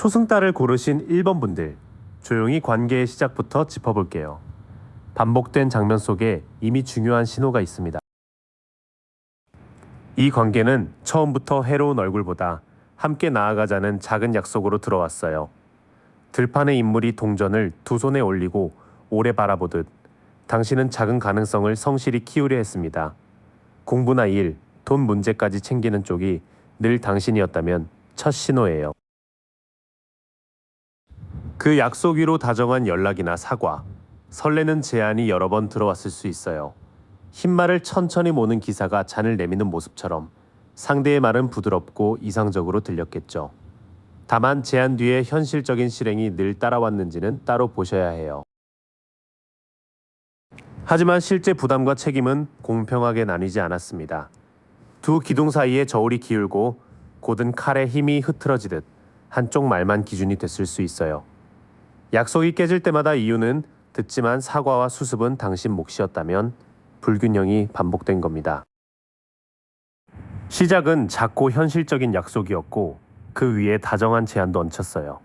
초승달을 고르신 1번 분들, 조용히 관계의 시작부터 짚어볼게요. 반복된 장면 속에 이미 중요한 신호가 있습니다. 이 관계는 처음부터 해로운 얼굴보다 함께 나아가자는 작은 약속으로 들어왔어요. 들판의 인물이 동전을 두 손에 올리고 오래 바라보듯 당신은 작은 가능성을 성실히 키우려 했습니다. 공부나 일, 돈 문제까지 챙기는 쪽이 늘 당신이었다면 첫 신호예요. 그 약속 위로 다정한 연락이나 사과, 설레는 제안이 여러 번 들어왔을 수 있어요. 흰말을 천천히 모는 기사가 잔을 내미는 모습처럼 상대의 말은 부드럽고 이상적으로 들렸겠죠. 다만 제안 뒤에 현실적인 실행이 늘 따라왔는지는 따로 보셔야 해요. 하지만 실제 부담과 책임은 공평하게 나뉘지 않았습니다. 두 기둥 사이에 저울이 기울고 곧은 칼의 힘이 흐트러지듯 한쪽 말만 기준이 됐을 수 있어요. 약속이 깨질 때마다 이유는 듣지만 사과와 수습은 당신 몫이었다면 불균형이 반복된 겁니다. 시작은 작고 현실적인 약속이었고 그 위에 다정한 제안도 얹혔어요.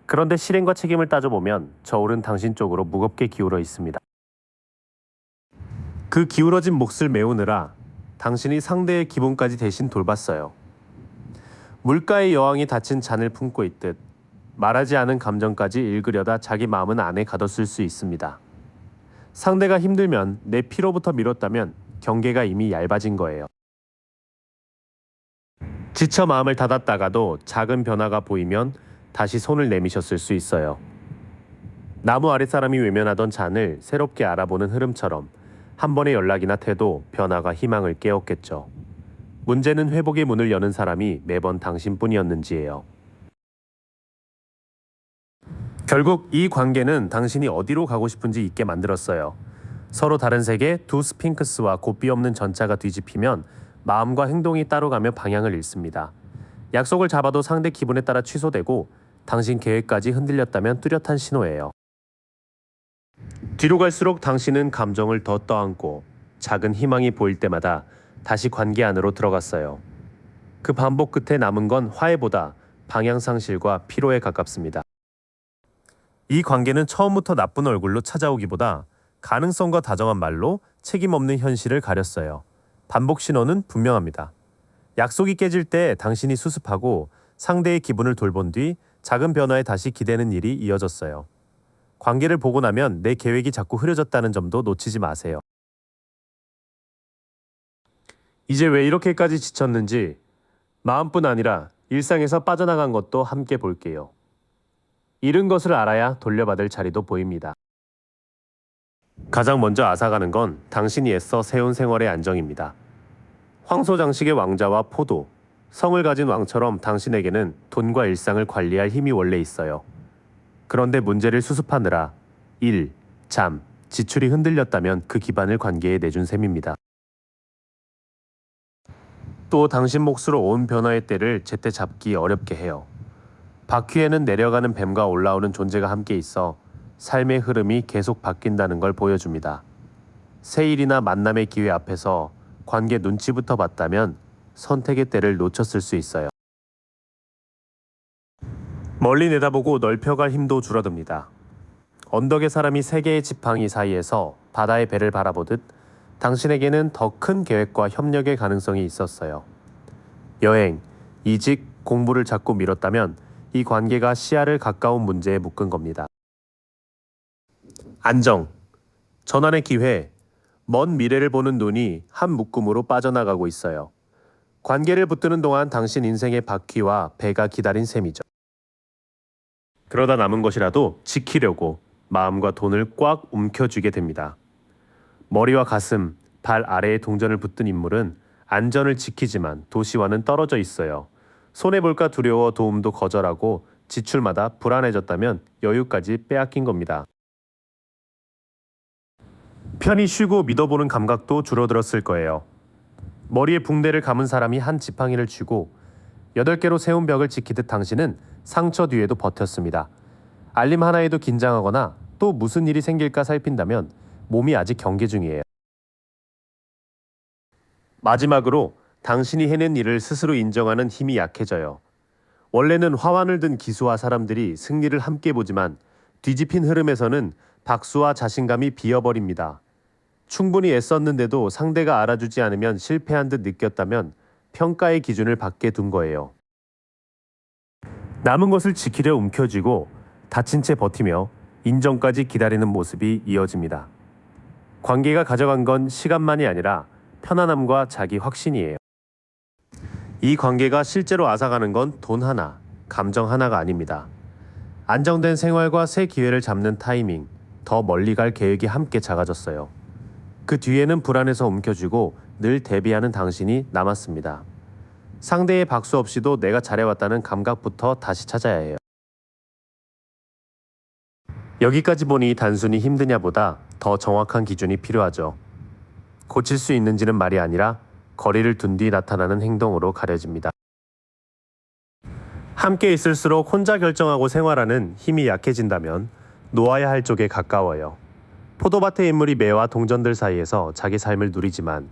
그런데 실행과 책임을 따져보면 저울은 당신 쪽으로 무겁게 기울어 있습니다. 그 기울어진 몫을 메우느라 당신이 상대의 기분까지 대신 돌봤어요. 물가의 여왕이 닫힌 잔을 품고 있듯 말하지 않은 감정까지 읽으려다 자기 마음은 안에 가뒀을 수 있습니다. 상대가 힘들면 내 피로부터 미뤘다면 경계가 이미 얇아진 거예요. 지쳐 마음을 닫았다가도 작은 변화가 보이면 다시 손을 내미셨을 수 있어요. 나무 아랫사람이 외면하던 잔을 새롭게 알아보는 흐름처럼 한 번의 연락이나 태도, 변화가 희망을 깨웠겠죠. 문제는 회복의 문을 여는 사람이 매번 당신뿐이었는지예요. 결국 이 관계는 당신이 어디로 가고 싶은지 잊게 만들었어요. 서로 다른 세계 두 스핑크스와 고삐 없는 전차가 뒤집히면 마음과 행동이 따로 가며 방향을 잃습니다. 약속을 잡아도 상대 기분에 따라 취소되고 당신 계획까지 흔들렸다면 뚜렷한 신호예요. 뒤로 갈수록 당신은 감정을 더 떠안고 작은 희망이 보일 때마다 다시 관계 안으로 들어갔어요. 그 반복 끝에 남은 건 화해보다 방향 상실과 피로에 가깝습니다. 이 관계는 처음부터 나쁜 얼굴로 찾아오기보다 가능성과 다정한 말로 책임 없는 현실을 가렸어요. 반복 신호는 분명합니다. 약속이 깨질 때 당신이 수습하고 상대의 기분을 돌본 뒤 작은 변화에 다시 기대는 일이 이어졌어요. 관계를 보고 나면 내 계획이 자꾸 흐려졌다는 점도 놓치지 마세요. 이제 왜 이렇게까지 지쳤는지 마음뿐 아니라 일상에서 빠져나간 것도 함께 볼게요. 잃은 것을 알아야 돌려받을 자리도 보입니다. 가장 먼저 앗아가는 건 당신이 애써 세운 생활의 안정입니다. 황소장식의 왕자와 포도, 성을 가진 왕처럼 당신에게는 돈과 일상을 관리할 힘이 원래 있어요. 그런데 문제를 수습하느라 일, 잠, 지출이 흔들렸다면 그 기반을 관계에 내준 셈입니다. 또 당신 몫으로 온 변화의 때를 제때 잡기 어렵게 해요. 바퀴에는 내려가는 뱀과 올라오는 존재가 함께 있어 삶의 흐름이 계속 바뀐다는 걸 보여줍니다. 새 일이나 만남의 기회 앞에서 관계 눈치부터 봤다면 선택의 때를 놓쳤을 수 있어요. 멀리 내다보고 넓혀갈 힘도 줄어듭니다. 언덕의 사람이 세 개의 지팡이 사이에서 바다의 배를 바라보듯 당신에게는 더 큰 계획과 협력의 가능성이 있었어요. 여행, 이직, 공부를 자꾸 미뤘다면 이 관계가 시야를 가까운 문제에 묶은 겁니다. 안정, 전환의 기회, 먼 미래를 보는 눈이 한 묶음으로 빠져나가고 있어요. 관계를 붙드는 동안 당신 인생의 바퀴와 배가 기다린 셈이죠. 그러다 남은 것이라도 지키려고 마음과 돈을 꽉 움켜쥐게 됩니다. 머리와 가슴, 발 아래에 동전을 붙든 인물은 안전을 지키지만 도시와는 떨어져 있어요. 손해볼까 두려워 도움도 거절하고 지출마다 불안해졌다면 여유까지 빼앗긴 겁니다. 편히 쉬고 믿어보는 감각도 줄어들었을 거예요. 머리에 붕대를 감은 사람이 한 지팡이를 쥐고 8개로 세운 벽을 지키듯 당신은 상처 뒤에도 버텼습니다. 알림 하나에도 긴장하거나 또 무슨 일이 생길까 살핀다면 몸이 아직 경계 중이에요. 마지막으로 당신이 해낸 일을 스스로 인정하는 힘이 약해져요. 원래는 화환을 든 기수와 사람들이 승리를 함께 보지만 뒤집힌 흐름에서는 박수와 자신감이 비어버립니다. 충분히 애썼는데도 상대가 알아주지 않으면 실패한 듯 느꼈다면 평가의 기준을 밖에 둔 거예요. 남은 것을 지키려 움켜쥐고 다친 채 버티며 인정까지 기다리는 모습이 이어집니다. 관계가 가져간 건 시간만이 아니라 편안함과 자기 확신이에요. 이 관계가 실제로 앗아가는 건 돈 하나, 감정 하나가 아닙니다. 안정된 생활과 새 기회를 잡는 타이밍, 더 멀리 갈 계획이 함께 작아졌어요. 그 뒤에는 불안해서 움켜쥐고 늘 대비하는 당신이 남았습니다. 상대의 박수 없이도 내가 잘해왔다는 감각부터 다시 찾아야 해요. 여기까지 보니 단순히 힘드냐보다 더 정확한 기준이 필요하죠. 고칠 수 있는지는 말이 아니라 거리를 둔 뒤 나타나는 행동으로 가려집니다. 함께 있을수록 혼자 결정하고 생활하는 힘이 약해진다면 놓아야 할 쪽에 가까워요. 포도밭의 인물이 매와 동전들 사이에서 자기 삶을 누리지만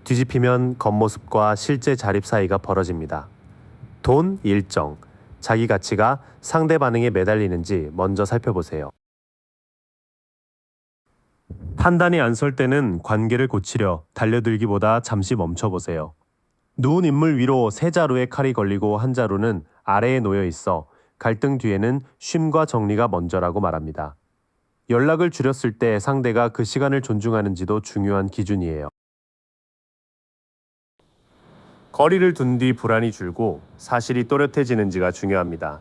뒤집히면 겉모습과 실제 자립 사이가 벌어집니다. 돈, 일정, 자기 가치가 상대 반응에 매달리는지 먼저 살펴보세요. 판단이 안 설 때는 관계를 고치려 달려들기보다 잠시 멈춰보세요. 누운 인물 위로 세 자루의 칼이 걸리고 한 자루는 아래에 놓여 있어 갈등 뒤에는 쉼과 정리가 먼저라고 말합니다. 연락을 줄였을 때 상대가 그 시간을 존중하는지도 중요한 기준이에요. 거리를 둔 뒤 불안이 줄고 사실이 또렷해지는지가 중요합니다.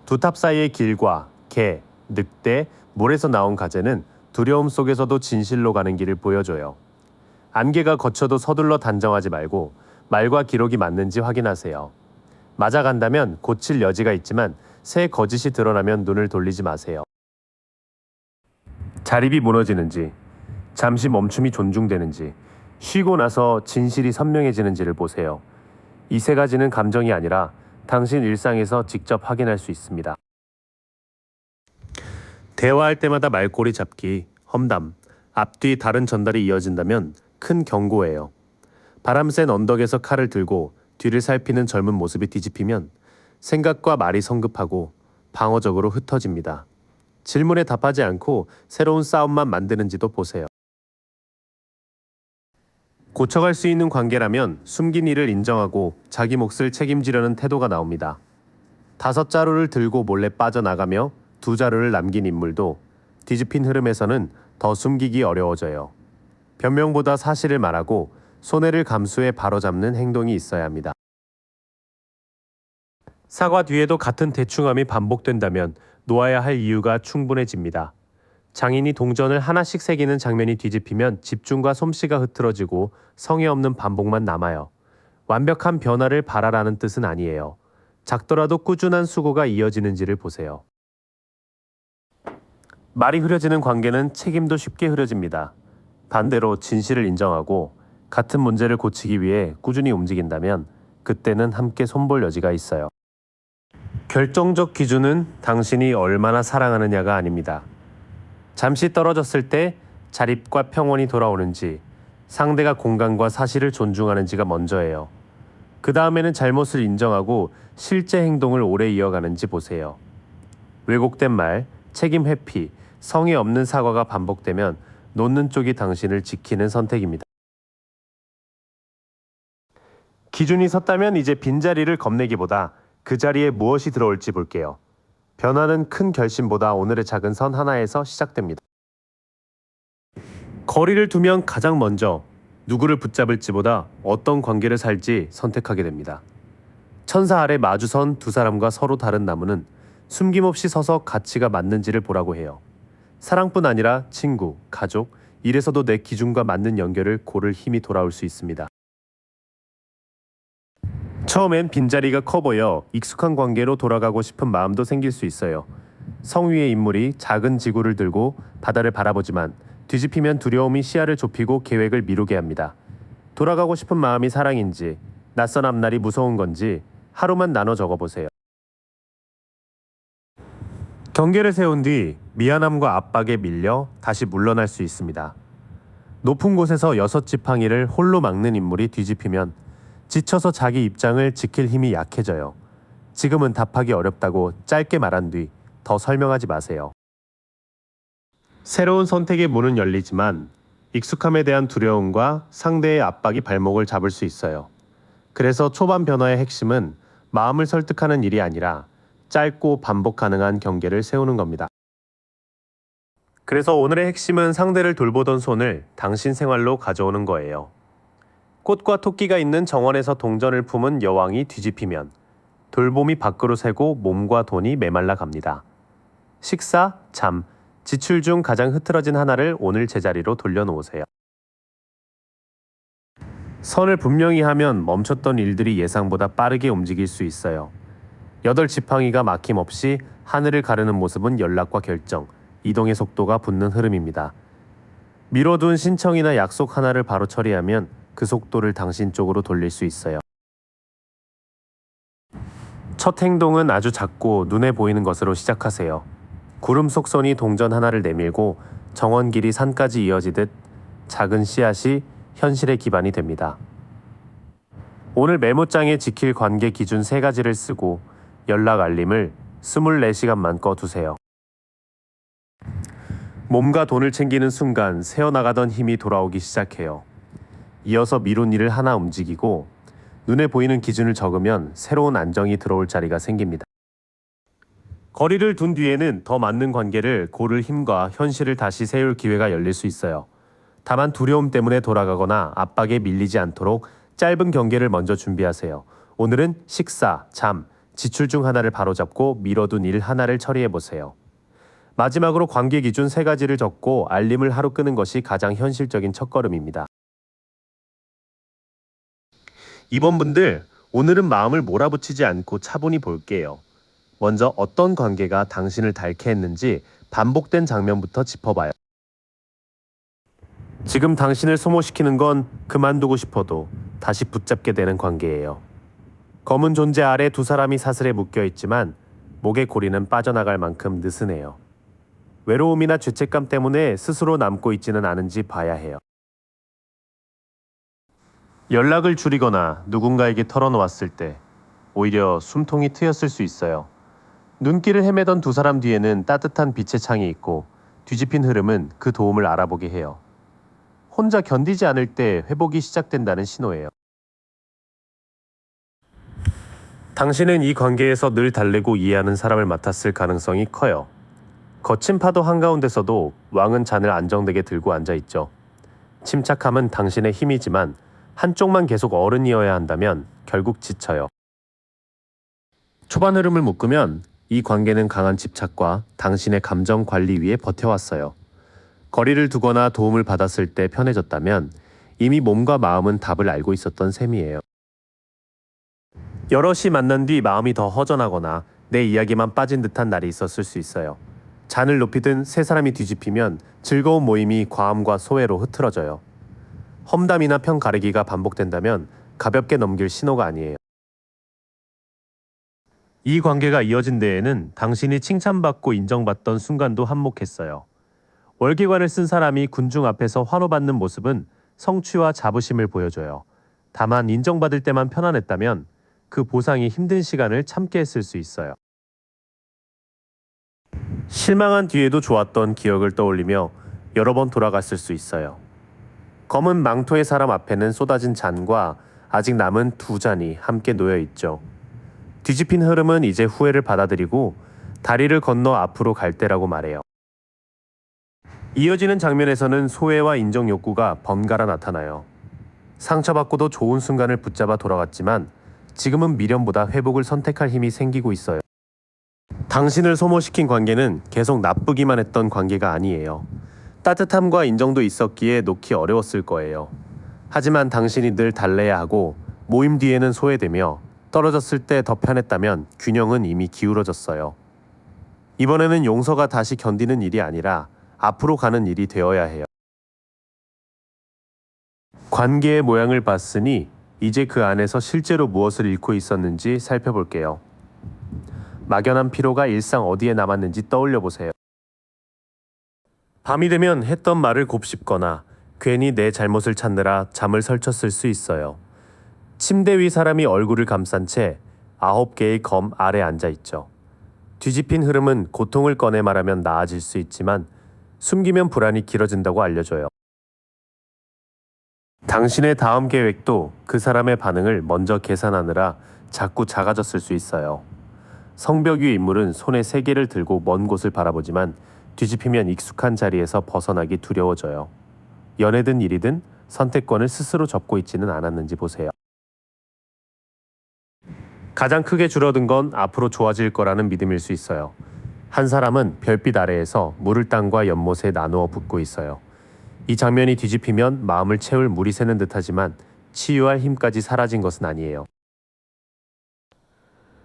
두 탑 사이의 길과 개, 늑대, 물에서 나온 가재는 두려움 속에서도 진실로 가는 길을 보여줘요. 안개가 걷혀도 서둘러 단정하지 말고 말과 기록이 맞는지 확인하세요. 맞아간다면 고칠 여지가 있지만 새 거짓이 드러나면 눈을 돌리지 마세요. 자립이 무너지는지, 잠시 멈춤이 존중되는지, 쉬고 나서 진실이 선명해지는지를 보세요. 이 세 가지는 감정이 아니라 당신 일상에서 직접 확인할 수 있습니다. 대화할 때마다 말꼬리 잡기, 험담, 앞뒤 다른 전달이 이어진다면 큰 경고예요. 바람 센 언덕에서 칼을 들고 뒤를 살피는 젊은 모습이 뒤집히면 생각과 말이 성급하고 방어적으로 흩어집니다. 질문에 답하지 않고 새로운 싸움만 만드는지도 보세요. 고쳐갈 수 있는 관계라면 숨긴 일을 인정하고 자기 몫을 책임지려는 태도가 나옵니다. 5자루를 들고 몰래 빠져나가며 2자루를 남긴 인물도 뒤집힌 흐름에서는 더 숨기기 어려워져요. 변명보다 사실을 말하고 손해를 감수해 바로잡는 행동이 있어야 합니다. 사과 뒤에도 같은 대충함이 반복된다면 놓아야 할 이유가 충분해집니다. 장인이 동전을 하나씩 새기는 장면이 뒤집히면 집중과 솜씨가 흐트러지고 성의 없는 반복만 남아요. 완벽한 변화를 바라라는 뜻은 아니에요. 작더라도 꾸준한 수고가 이어지는지를 보세요. 말이 흐려지는 관계는 책임도 쉽게 흐려집니다. 반대로 진실을 인정하고 같은 문제를 고치기 위해 꾸준히 움직인다면 그때는 함께 손볼 여지가 있어요. 결정적 기준은 당신이 얼마나 사랑하느냐가 아닙니다. 잠시 떨어졌을 때 자립과 평온이 돌아오는지, 상대가 공간과 사실을 존중하는지가 먼저예요. 그 다음에는 잘못을 인정하고 실제 행동을 오래 이어가는지 보세요. 왜곡된 말, 책임 회피, 성의 없는 사과가 반복되면 놓는 쪽이 당신을 지키는 선택입니다. 기준이 섰다면 이제 빈자리를 겁내기보다 그 자리에 무엇이 들어올지 볼게요. 변화는 큰 결심보다 오늘의 작은 선 하나에서 시작됩니다. 거리를 두면 가장 먼저 누구를 붙잡을지보다 어떤 관계를 살지 선택하게 됩니다. 천사 아래 마주선 두 사람과 서로 다른 나무는 숨김없이 서서 가치가 맞는지를 보라고 해요. 사랑뿐 아니라 친구, 가족, 일에서도 내 기준과 맞는 연결을 고를 힘이 돌아올 수 있습니다. 처음엔 빈자리가 커 보여 익숙한 관계로 돌아가고 싶은 마음도 생길 수 있어요. 성 위의 인물이 작은 지구를 들고 바다를 바라보지만 뒤집히면 두려움이 시야를 좁히고 계획을 미루게 합니다. 돌아가고 싶은 마음이 사랑인지 낯선 앞날이 무서운 건지 하루만 나눠 적어보세요. 경계를 세운 뒤 미안함과 압박에 밀려 다시 물러날 수 있습니다. 높은 곳에서 6지팡이를 홀로 막는 인물이 뒤집히면 지쳐서 자기 입장을 지킬 힘이 약해져요. 지금은 답하기 어렵다고 짧게 말한 뒤 더 설명하지 마세요. 새로운 선택의 문은 열리지만 익숙함에 대한 두려움과 상대의 압박이 발목을 잡을 수 있어요. 그래서 초반 변화의 핵심은 마음을 설득하는 일이 아니라 짧고 반복 가능한 경계를 세우는 겁니다. 그래서 오늘의 핵심은 상대를 돌보던 손을 당신 생활로 가져오는 거예요. 꽃과 토끼가 있는 정원에서 동전을 품은 여왕이 뒤집히면 돌봄이 밖으로 새고 몸과 돈이 메말라 갑니다. 식사, 잠, 지출 중 가장 흐트러진 하나를 오늘 제자리로 돌려놓으세요. 선을 분명히 하면 멈췄던 일들이 예상보다 빠르게 움직일 수 있어요. 8지팡이가 막힘없이 하늘을 가르는 모습은 연락과 결정, 이동의 속도가 붙는 흐름입니다. 미뤄둔 신청이나 약속 하나를 바로 처리하면 그 속도를 당신 쪽으로 돌릴 수 있어요. 첫 행동은 아주 작고 눈에 보이는 것으로 시작하세요. 구름 속 선이 동전 하나를 내밀고 정원 길이 산까지 이어지듯 작은 씨앗이 현실의 기반이 됩니다. 오늘 메모장에 지킬 관계 기준 3가지를 쓰고 연락 알림을 24시간만 꺼두세요. 몸과 돈을 챙기는 순간 새어나가던 힘이 돌아오기 시작해요. 이어서 미룬 일을 하나 움직이고 눈에 보이는 기준을 적으면 새로운 안정이 들어올 자리가 생깁니다. 거리를 둔 뒤에는 더 맞는 관계를 고를 힘과 현실을 다시 세울 기회가 열릴 수 있어요. 다만 두려움 때문에 돌아가거나 압박에 밀리지 않도록 짧은 경계를 먼저 준비하세요. 오늘은 식사, 잠, 지출 중 하나를 바로잡고 미뤄둔 일 하나를 처리해보세요. 마지막으로 관계 기준 3가지를 적고 알림을 하루 끄는 것이 가장 현실적인 첫걸음입니다. 이번 분들, 오늘은 마음을 몰아붙이지 않고 차분히 볼게요. 먼저 어떤 관계가 당신을 닳게 했는지 반복된 장면부터 짚어봐요. 지금 당신을 소모시키는 건 그만두고 싶어도 다시 붙잡게 되는 관계예요. 검은 존재 아래 2사람이 사슬에 묶여 있지만 목의 고리는 빠져나갈 만큼 느슨해요. 외로움이나 죄책감 때문에 스스로 남고 있지는 않은지 봐야 해요. 연락을 줄이거나 누군가에게 털어놓았을 때 오히려 숨통이 트였을 수 있어요. 눈길을 헤매던 2사람 뒤에는 따뜻한 빛의 창이 있고 뒤집힌 흐름은 그 도움을 알아보게 해요. 혼자 견디지 않을 때 회복이 시작된다는 신호예요. 당신은 이 관계에서 늘 달래고 이해하는 사람을 맡았을 가능성이 커요. 거친 파도 한가운데서도 왕은 잔을 안정되게 들고 앉아있죠. 침착함은 당신의 힘이지만 한쪽만 계속 어른이어야 한다면 결국 지쳐요. 초반 흐름을 묶으면 이 관계는 강한 집착과 당신의 감정 관리 위에 버텨왔어요. 거리를 두거나 도움을 받았을 때 편해졌다면 이미 몸과 마음은 답을 알고 있었던 셈이에요. 여럿이 만난 뒤 마음이 더 허전하거나 내 이야기만 빠진 듯한 날이 있었을 수 있어요. 잔을 높이든 3사람이 뒤집히면 즐거운 모임이 과함과 소외로 흐트러져요. 험담이나 편 가르기가 반복된다면 가볍게 넘길 신호가 아니에요. 이 관계가 이어진 데에는 당신이 칭찬받고 인정받던 순간도 한몫했어요. 월계관을 쓴 사람이 군중 앞에서 환호받는 모습은 성취와 자부심을 보여줘요. 다만 인정받을 때만 편안했다면 그 보상이 힘든 시간을 참게 했을 수 있어요. 실망한 뒤에도 좋았던 기억을 떠올리며 여러 번 돌아갔을 수 있어요. 검은 망토의 사람 앞에는 쏟아진 잔과 아직 남은 2잔이 함께 놓여 있죠. 뒤집힌 흐름은 이제 후회를 받아들이고 다리를 건너 앞으로 갈 때라고 말해요. 이어지는 장면에서는 소외와 인정 욕구가 번갈아 나타나요. 상처받고도 좋은 순간을 붙잡아 돌아갔지만 지금은 미련보다 회복을 선택할 힘이 생기고 있어요. 당신을 소모시킨 관계는 계속 나쁘기만 했던 관계가 아니에요. 따뜻함과 인정도 있었기에 놓기 어려웠을 거예요. 하지만 당신이 늘 달래야 하고 모임 뒤에는 소외되며 떨어졌을 때 더 편했다면 균형은 이미 기울어졌어요. 이번에는 용서가 다시 견디는 일이 아니라 앞으로 가는 일이 되어야 해요. 관계의 모양을 봤으니 이제 그 안에서 실제로 무엇을 잃고 있었는지 살펴볼게요. 막연한 피로가 일상 어디에 남았는지 떠올려 보세요. 밤이 되면 했던 말을 곱씹거나 괜히 내 잘못을 찾느라 잠을 설쳤을 수 있어요. 침대 위 사람이 얼굴을 감싼 채 9개의 검 아래 앉아 있죠. 뒤집힌 흐름은 고통을 꺼내 말하면 나아질 수 있지만 숨기면 불안이 길어진다고 알려줘요. 당신의 다음 계획도 그 사람의 반응을 먼저 계산하느라 자꾸 작아졌을 수 있어요. 성벽 위 인물은 손에 3개를 들고 먼 곳을 바라보지만 뒤집히면 익숙한 자리에서 벗어나기 두려워져요. 연애든 일이든 선택권을 스스로 접고 있지는 않았는지 보세요. 가장 크게 줄어든 건 앞으로 좋아질 거라는 믿음일 수 있어요. 한 사람은 별빛 아래에서 물을 땅과 연못에 나누어 붓고 있어요. 이 장면이 뒤집히면 마음을 채울 물이 새는 듯하지만 치유할 힘까지 사라진 것은 아니에요.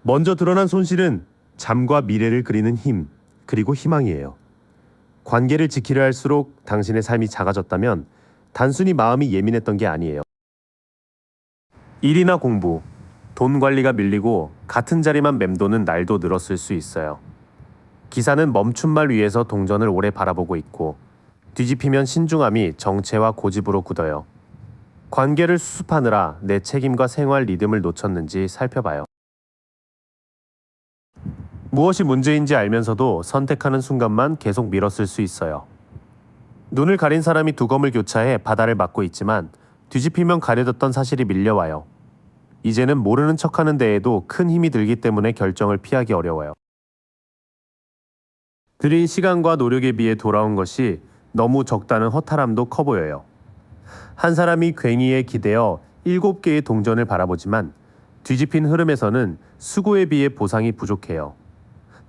먼저 드러난 손실은 잠과 미래를 그리는 힘, 그리고 희망이에요. 관계를 지키려 할수록 당신의 삶이 작아졌다면 단순히 마음이 예민했던 게 아니에요. 일이나 공부, 돈 관리가 밀리고 같은 자리만 맴도는 날도 늘었을 수 있어요. 기사는 멈춘 말 위에서 동전을 오래 바라보고 있고 뒤집히면 신중함이 정체와 고집으로 굳어요. 관계를 수습하느라 내 책임과 생활 리듬을 놓쳤는지 살펴봐요. 무엇이 문제인지 알면서도 선택하는 순간만 계속 미뤘을 수 있어요. 눈을 가린 사람이 두 검을 교차해 바다를 막고 있지만 뒤집히면 가려졌던 사실이 밀려와요. 이제는 모르는 척하는 데에도 큰 힘이 들기 때문에 결정을 피하기 어려워요. 들인 시간과 노력에 비해 돌아온 것이 너무 적다는 허탈함도 커 보여요. 한 사람이 괭이에 기대어 7개의 동전을 바라보지만 뒤집힌 흐름에서는 수고에 비해 보상이 부족해요.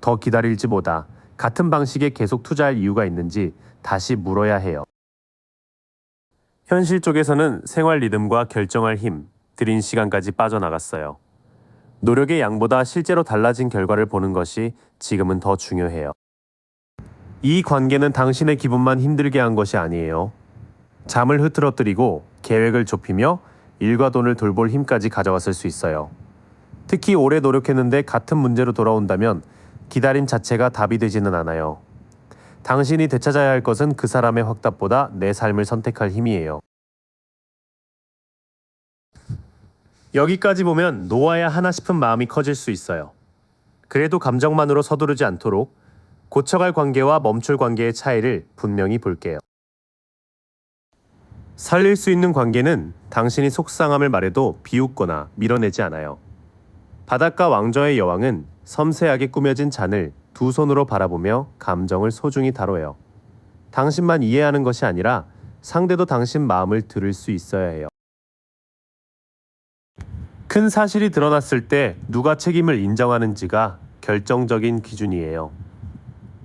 더 기다릴지 보다 같은 방식에 계속 투자할 이유가 있는지 다시 물어야 해요. 현실 쪽에서는 생활 리듬과 결정할 힘, 들인 시간까지 빠져나갔어요. 노력의 양보다 실제로 달라진 결과를 보는 것이 지금은 더 중요해요. 이 관계는 당신의 기분만 힘들게 한 것이 아니에요. 잠을 흐트러뜨리고 계획을 좁히며 일과 돈을 돌볼 힘까지 가져갔을 수 있어요. 특히 오래 노력했는데 같은 문제로 돌아온다면 기다림 자체가 답이 되지는 않아요. 당신이 되찾아야 할 것은 그 사람의 확답보다 내 삶을 선택할 힘이에요. 여기까지 보면 놓아야 하나 싶은 마음이 커질 수 있어요. 그래도 감정만으로 서두르지 않도록 고쳐갈 관계와 멈출 관계의 차이를 분명히 볼게요. 살릴 수 있는 관계는 당신이 속상함을 말해도 비웃거나 밀어내지 않아요. 바닷가 왕좌의 여왕은 섬세하게 꾸며진 잔을 두 손으로 바라보며 감정을 소중히 다뤄요. 당신만 이해하는 것이 아니라 상대도 당신 마음을 들을 수 있어야 해요. 큰 사실이 드러났을 때 누가 책임을 인정하는지가 결정적인 기준이에요.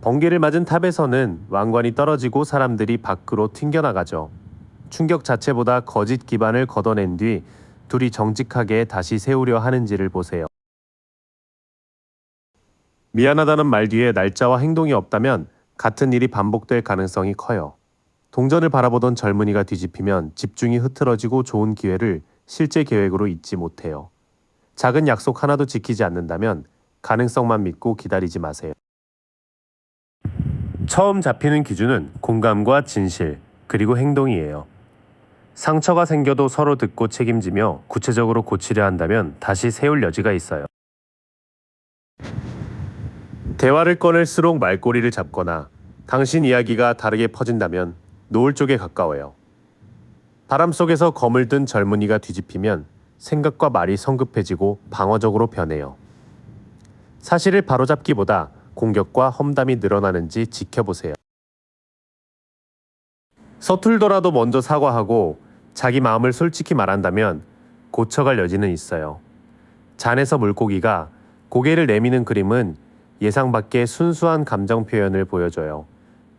번개를 맞은 탑에서는 왕관이 떨어지고 사람들이 밖으로 튕겨나가죠. 충격 자체보다 거짓 기반을 걷어낸 뒤 둘이 정직하게 다시 세우려 하는지를 보세요. 미안하다는 말 뒤에 날짜와 행동이 없다면 같은 일이 반복될 가능성이 커요. 동전을 바라보던 젊은이가 뒤집히면 집중이 흐트러지고 좋은 기회를 실제 계획으로 잊지 못해요. 작은 약속 하나도 지키지 않는다면 가능성만 믿고 기다리지 마세요. 처음 잡히는 기준은 공감과 진실, 그리고 행동이에요. 상처가 생겨도 서로 듣고 책임지며 구체적으로 고치려 한다면 다시 세울 여지가 있어요. 대화를 꺼낼수록 말꼬리를 잡거나 당신 이야기가 다르게 퍼진다면 노을 쪽에 가까워요. 바람 속에서 검을 든 젊은이가 뒤집히면 생각과 말이 성급해지고 방어적으로 변해요. 사실을 바로잡기보다 공격과 험담이 늘어나는지 지켜보세요. 서툴더라도 먼저 사과하고 자기 마음을 솔직히 말한다면 고쳐갈 여지는 있어요. 잔에서 물고기가 고개를 내미는 그림은 예상 밖의 순수한 감정 표현을 보여줘요.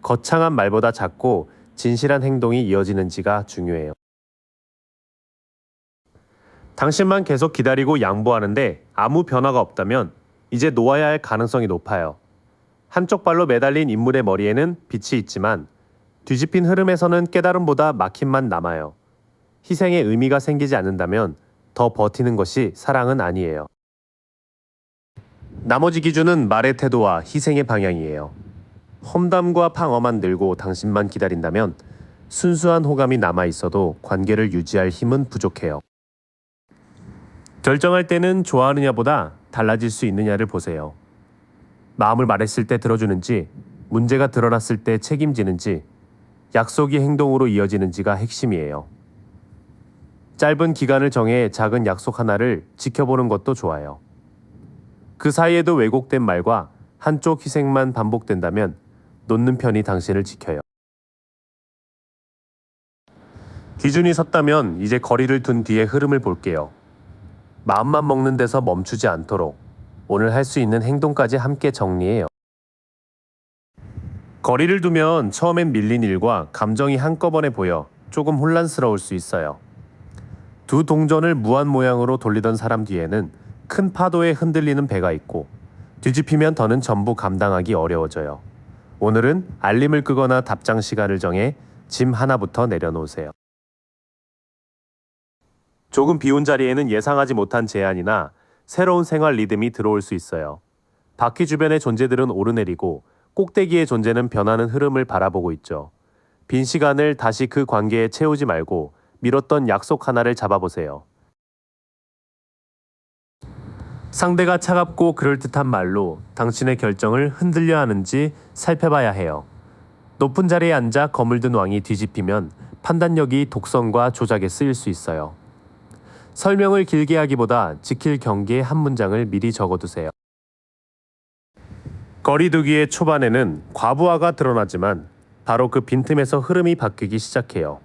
거창한 말보다 작고 진실한 행동이 이어지는지가 중요해요. 당신만 계속 기다리고 양보하는데 아무 변화가 없다면 이제 놓아야 할 가능성이 높아요. 한쪽 발로 매달린 인물의 머리에는 빛이 있지만 뒤집힌 흐름에서는 깨달음보다 막힘만 남아요. 희생의 의미가 생기지 않는다면 더 버티는 것이 사랑은 아니에요. 나머지 기준은 말의 태도와 희생의 방향이에요. 험담과 방어만 늘고 당신만 기다린다면 순수한 호감이 남아있어도 관계를 유지할 힘은 부족해요. 결정할 때는 좋아하느냐보다 달라질 수 있느냐를 보세요. 마음을 말했을 때 들어주는지, 문제가 드러났을 때 책임지는지, 약속이 행동으로 이어지는지가 핵심이에요. 짧은 기간을 정해 작은 약속 하나를 지켜보는 것도 좋아요. 그 사이에도 왜곡된 말과 한쪽 희생만 반복된다면 놓는 편이 당신을 지켜요. 기준이 섰다면 이제 거리를 둔 뒤에 흐름을 볼게요. 마음만 먹는 데서 멈추지 않도록 오늘 할 수 있는 행동까지 함께 정리해요. 거리를 두면 처음엔 밀린 일과 감정이 한꺼번에 보여 조금 혼란스러울 수 있어요. 두 동전을 무한 모양으로 돌리던 사람 뒤에는 큰 파도에 흔들리는 배가 있고 뒤집히면 더는 전부 감당하기 어려워져요. 오늘은 알림을 끄거나 답장 시간을 정해 짐 하나부터 내려놓으세요. 조금 비운 자리에는 예상하지 못한 제안이나 새로운 생활 리듬이 들어올 수 있어요. 바퀴 주변의 존재들은 오르내리고 꼭대기의 존재는 변하는 흐름을 바라보고 있죠. 빈 시간을 다시 그 관계에 채우지 말고 미뤘던 약속 하나를 잡아보세요. 상대가 차갑고 그럴듯한 말로 당신의 결정을 흔들려 하는지 살펴봐야 해요. 높은 자리에 앉아 검을 든 왕이 뒤집히면 판단력이 독선과 조작에 쓰일 수 있어요. 설명을 길게 하기보다 지킬 경계의 한 문장을 미리 적어두세요. 거리두기의 초반에는 과부하가 드러나지만 바로 그 빈틈에서 흐름이 바뀌기 시작해요.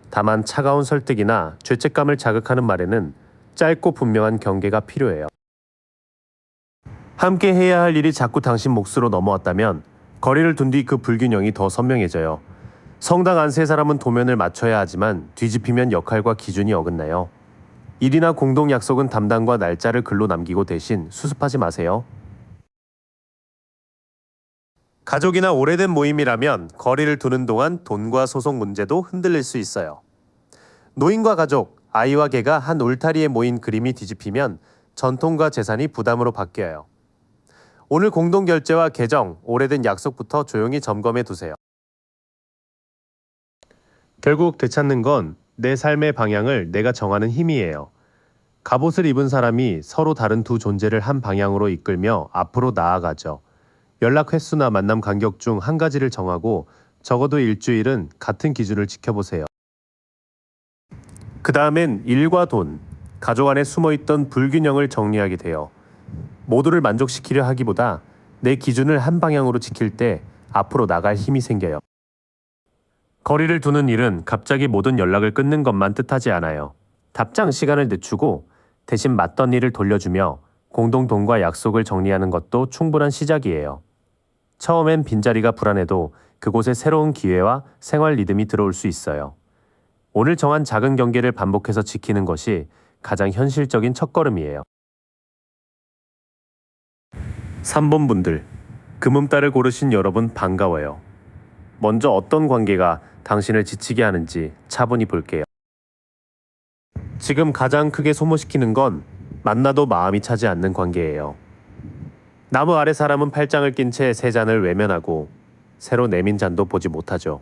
다만 차가운 설득이나 죄책감을 자극하는 말에는 짧고 분명한 경계가 필요해요. 함께 해야 할 일이 자꾸 당신 몫으로 넘어왔다면 거리를 둔 뒤 그 불균형이 더 선명해져요. 성당 안 세 사람은 도면을 맞춰야 하지만 뒤집히면 역할과 기준이 어긋나요. 일이나 공동 약속은 담당과 날짜를 글로 남기고 대신 수습하지 마세요. 가족이나 오래된 모임이라면 거리를 두는 동안 돈과 소송 문제도 흔들릴 수 있어요. 노인과 가족, 아이와 개가 한 울타리에 모인 그림이 뒤집히면 전통과 재산이 부담으로 바뀌어요. 오늘 공동 결제와 계정, 오래된 약속부터 조용히 점검해 두세요. 결국 되찾는 건 내 삶의 방향을 내가 정하는 힘이에요. 갑옷을 입은 사람이 서로 다른 두 존재를 한 방향으로 이끌며 앞으로 나아가죠. 연락 횟수나 만남 간격 중 한 가지를 정하고 적어도 일주일은 같은 기준을 지켜보세요. 그 다음엔 일과 돈, 가족 안에 숨어있던 불균형을 정리하게 돼요. 모두를 만족시키려 하기보다 내 기준을 한 방향으로 지킬 때 앞으로 나갈 힘이 생겨요. 거리를 두는 일은 갑자기 모든 연락을 끊는 것만 뜻하지 않아요. 답장 시간을 늦추고 대신 맞던 일을 돌려주며 공동 돈과 약속을 정리하는 것도 충분한 시작이에요. 처음엔 빈자리가 불안해도 그곳에 새로운 기회와 생활 리듬이 들어올 수 있어요. 오늘 정한 작은 경계를 반복해서 지키는 것이 가장 현실적인 첫걸음이에요. 3번 분들, 금음딸을 고르신 여러분 반가워요. 먼저 어떤 관계가 당신을 지치게 하는지 차분히 볼게요. 지금 가장 크게 소모시키는 건 만나도 마음이 차지 않는 관계예요. 나무 아래 사람은 팔짱을 낀 채 세 잔을 외면하고 새로 내민 잔도 보지 못하죠.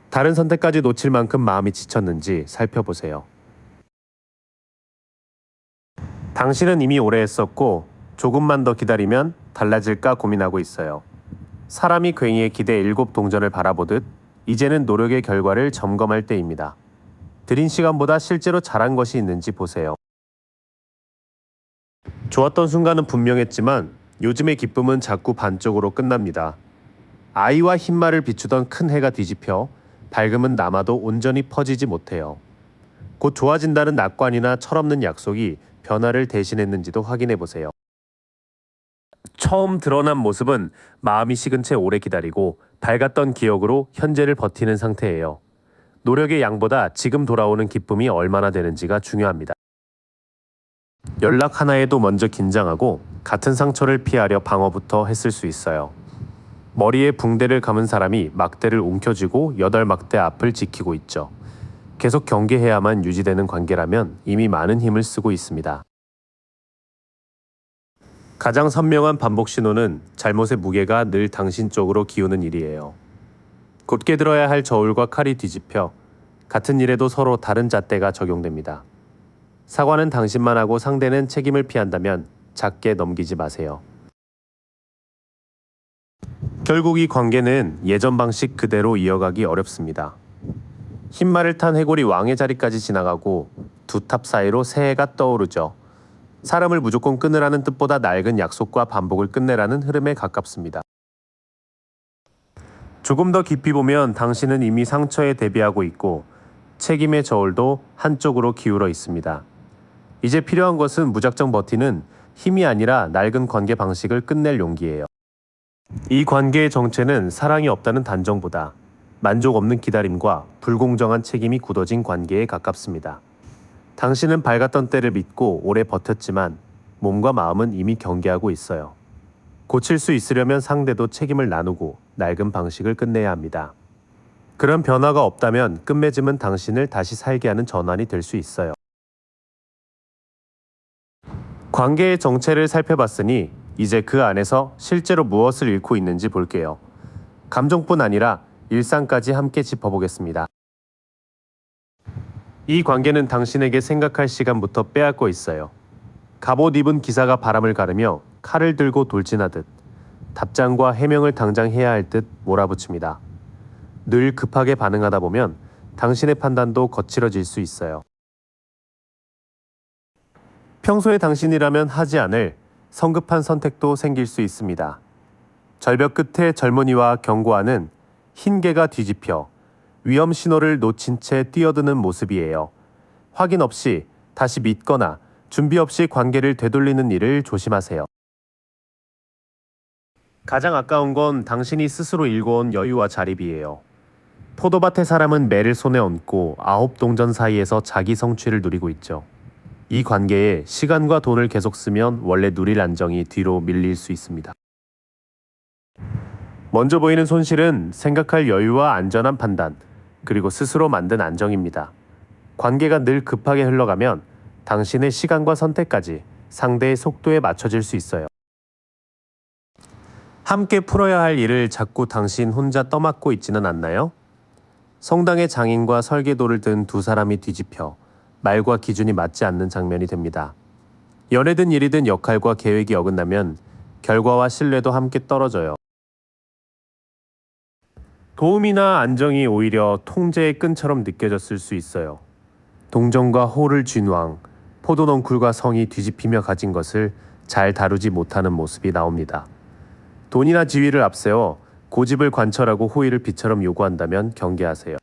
다른 선택까지 놓칠 만큼 마음이 지쳤는지 살펴보세요. 당신은 이미 오래 했었고 조금만 더 기다리면 달라질까 고민하고 있어요. 사람이 괭이에 기대 7 동전을 바라보듯 이제는 노력의 결과를 점검할 때입니다. 들인 시간보다 실제로 잘한 것이 있는지 보세요. 좋았던 순간은 분명했지만 요즘의 기쁨은 자꾸 반쪽으로 끝납니다. 아이와 흰말을 비추던 큰 해가 뒤집혀 밝음은 남아도 온전히 퍼지지 못해요. 곧 좋아진다는 낙관이나 철없는 약속이 변화를 대신했는지도 확인해 보세요. 처음 드러난 모습은 마음이 식은 채 오래 기다리고 밝았던 기억으로 현재를 버티는 상태예요. 노력의 양보다 지금 돌아오는 기쁨이 얼마나 되는지가 중요합니다. 연락 하나에도 먼저 긴장하고 같은 상처를 피하려 방어부터 했을 수 있어요. 머리에 붕대를 감은 사람이 막대를 움켜쥐고 8막대 앞을 지키고 있죠. 계속 경계해야만 유지되는 관계라면 이미 많은 힘을 쓰고 있습니다. 가장 선명한 반복 신호는 잘못의 무게가 늘 당신 쪽으로 기우는 일이에요. 곧게 들어야 할 저울과 칼이 뒤집혀 같은 일에도 서로 다른 잣대가 적용됩니다. 사과는 당신만 하고 상대는 책임을 피한다면 작게 넘기지 마세요. 결국 이 관계는 예전 방식 그대로 이어가기 어렵습니다. 흰말을 탄 해골이 왕의 자리까지 지나가고 두 탑 사이로 새해가 떠오르죠. 사람을 무조건 끊으라는 뜻보다 낡은 약속과 반복을 끝내라는 흐름에 가깝습니다. 조금 더 깊이 보면 당신은 이미 상처에 대비하고 있고 책임의 저울도 한쪽으로 기울어 있습니다. 이제 필요한 것은 무작정 버티는 힘이 아니라 낡은 관계 방식을 끝낼 용기예요. 이 관계의 정체는 사랑이 없다는 단정보다 만족 없는 기다림과 불공정한 책임이 굳어진 관계에 가깝습니다. 당신은 밝았던 때를 믿고 오래 버텼지만 몸과 마음은 이미 경계하고 있어요. 고칠 수 있으려면 상대도 책임을 나누고 낡은 방식을 끝내야 합니다. 그런 변화가 없다면 끝맺음은 당신을 다시 살게 하는 전환이 될 수 있어요. 관계의 정체를 살펴봤으니 이제 그 안에서 실제로 무엇을 잃고 있는지 볼게요. 감정뿐 아니라 일상까지 함께 짚어보겠습니다. 이 관계는 당신에게 생각할 시간부터 빼앗고 있어요. 갑옷 입은 기사가 바람을 가르며 칼을 들고 돌진하듯 답장과 해명을 당장 해야 할 듯 몰아붙입니다. 늘 급하게 반응하다 보면 당신의 판단도 거칠어질 수 있어요. 평소에 당신이라면 하지 않을 성급한 선택도 생길 수 있습니다. 절벽 끝에 젊은이와 경고하는 흰 개가 뒤집혀 위험 신호를 놓친 채 뛰어드는 모습이에요. 확인 없이 다시 믿거나 준비 없이 관계를 되돌리는 일을 조심하세요. 가장 아까운 건 당신이 스스로 일궈온 여유와 자립이에요. 포도밭의 사람은 매를 손에 얹고 9동전 사이에서 자기 성취를 누리고 있죠. 이 관계에 시간과 돈을 계속 쓰면 원래 누릴 안정이 뒤로 밀릴 수 있습니다. 먼저 보이는 손실은 생각할 여유와 안전한 판단, 그리고 스스로 만든 안정입니다. 관계가 늘 급하게 흘러가면 당신의 시간과 선택까지 상대의 속도에 맞춰질 수 있어요. 함께 풀어야 할 일을 자꾸 당신 혼자 떠맡고 있지는 않나요? 성당의 장인과 설계도를 든 두 사람이 뒤집혀 말과 기준이 맞지 않는 장면이 됩니다. 연애든 일이든 역할과 계획이 어긋나면 결과와 신뢰도 함께 떨어져요. 도움이나 안정이 오히려 통제의 끈처럼 느껴졌을 수 있어요. 동정과 호를 쥔 왕, 포도넝쿨과 성이 뒤집히며 가진 것을 잘 다루지 못하는 모습이 나옵니다. 돈이나 지위를 앞세워 고집을 관철하고 호의를 비처럼 요구한다면 경계하세요.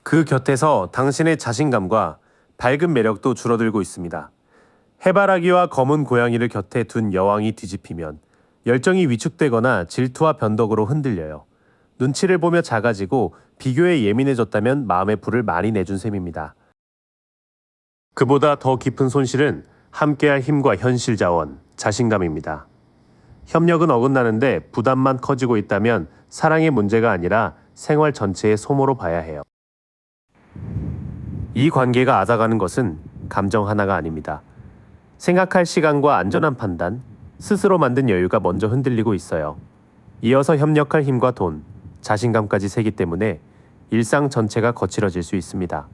그 곁에서 당신의 자신감과 밝은 매력도 줄어들고 있습니다. 해바라기와 검은 고양이를 곁에 둔 여왕이 뒤집히면 열정이 위축되거나 질투와 변덕으로 흔들려요. 눈치를 보며 작아지고 비교에 예민해졌다면 마음의 불을 많이 내준 셈입니다. 그보다 더 깊은 손실은 함께할 힘과 현실 자원, 자신감입니다. 협력은 어긋나는데 부담만 커지고 있다면 사랑의 문제가 아니라 생활 전체의 소모로 봐야 해요. 이 관계가 앗아가는 것은 감정 하나가 아닙니다. 생각할 시간과 안전한 판단, 스스로 만든 여유가 먼저 흔들리고 있어요. 이어서 협력할 힘과 돈, 자신감까지 세기 때문에 일상 전체가 거칠어질 수 있습니다.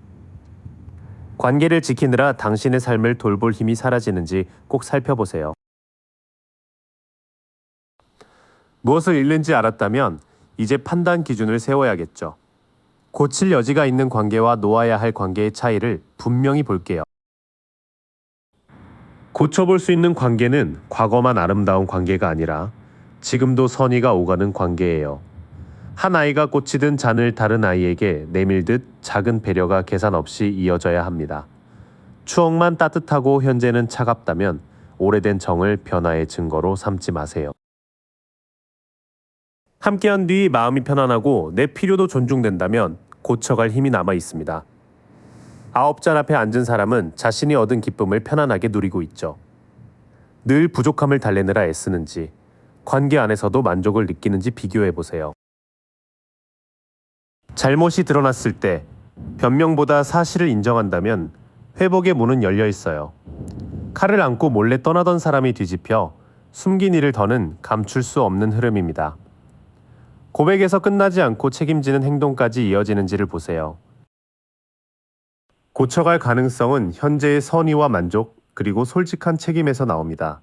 관계를 지키느라 당신의 삶을 돌볼 힘이 사라지는지 꼭 살펴보세요. 무엇을 잃는지 알았다면 이제 판단 기준을 세워야겠죠. 고칠 여지가 있는 관계와 놓아야 할 관계의 차이를 분명히 볼게요. 고쳐볼 수 있는 관계는 과거만 아름다운 관계가 아니라 지금도 선의가 오가는 관계예요. 한 아이가 꽃이든 잔을 다른 아이에게 내밀듯 작은 배려가 계산 없이 이어져야 합니다. 추억만 따뜻하고 현재는 차갑다면 오래된 정을 변화의 증거로 삼지 마세요. 함께한 뒤 마음이 편안하고 내 필요도 존중된다면 고쳐갈 힘이 남아 있습니다. 9잔 앞에 앉은 사람은 자신이 얻은 기쁨을 편안하게 누리고 있죠. 늘 부족함을 달래느라 애쓰는지, 관계 안에서도 만족을 느끼는지 비교해보세요. 잘못이 드러났을 때 변명보다 사실을 인정한다면 회복의 문은 열려 있어요. 칼을 안고 몰래 떠나던 사람이 뒤집혀 숨긴 일을 더는 감출 수 없는 흐름입니다. 고백에서 끝나지 않고 책임지는 행동까지 이어지는지를 보세요. 고쳐갈 가능성은 현재의 선의와 만족, 그리고 솔직한 책임에서 나옵니다.